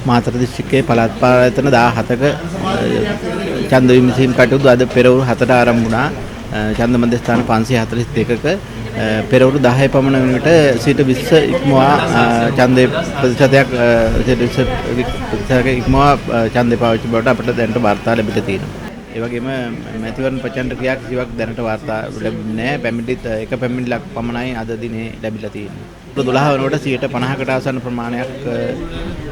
මාතර දිස්ත්‍රික්කයේ පළාත් පාලන 17ක ඡන්ද විමසීම් කටයුතු අද පෙරවරු 7ට ආරම්භ වුණා. ඡන්ද මධ්‍යස්ථාන 542ක පෙරවරු 10 පමණ වන විට 20% ඉක්මවා ඡන්දේ ප්‍රතිශතයක් 20% ඉක්මවා ඡන්දේ පාවිච්චි බවට අපිට දැනට වාර්තා ලැබිලා තියෙනවා. ඒ වගේම මැතිවරණ ප්‍රචණ්ඩ ක්‍රියා කිසිවක් දැනට වාර්තා ලැබුණේ නැහැ. පැමිණිලිත් එක පැමිණිල්ලක් පමණයි අද දිනේ ලැබිලා තියෙන්නේ. 12 වෙනකොට 50%කට ආසන්න ප්‍රමාණයක්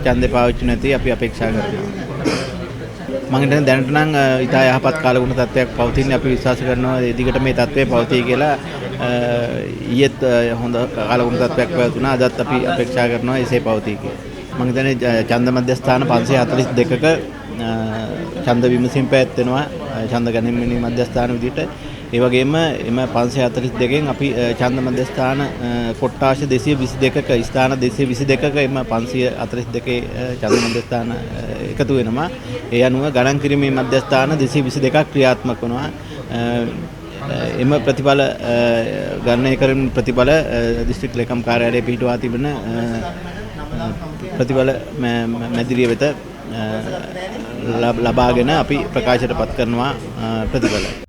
ඡන්දේ පාවිච්චි නැති අපි අපේක්ෂා කරනවා. මම හිතන්නේ දැනට නම් ඉතා යහපත් කාලගුණ තත්ත්වයක් පවතින අපි විශ්වාස කරනවා ඒ දිගට මේ තත්ත්වය පවතී කියලා. ඊයේත් හොඳ කාලගුණ තත්ත්වයක් පැවතුණා. අදත් අපි අපේක්ෂා කරනවා එසේ පවතී කියලා. මම හිතන්නේ ඡන්ද මධ්‍යස්ථාන 542ක ඡන්ද විමසීම් පැවැත්වෙනවා ඡන්ද ගැනීමේ මධ්‍යස්ථාන විදිහට. ඒ වගේම එම 542කින් අපි ඡන්ද මධ්‍යස්ථාන කොට්ටාශ 222ක ස්ථාන 222ක එම 542 ඡන්ද මධ්‍යස්ථාන එකතු වෙනවා. ඒ අනුව ගණන් කිරීමේ මධ්‍යස්ථාන 222ක් ක්‍රියාත්මක වෙනවා. එම ප්‍රතිඵල ගණනය කරන ප්‍රතිඵල දිස්ත්‍රික් ලේකම් කාර්යාලයේ පිහිටුවා තිබෙන ප්‍රතිඵල මැදිරිය වෙත ලබාගෙන අපි ප්‍රකාශයට පත් කරනවා ප්‍රතිඵල.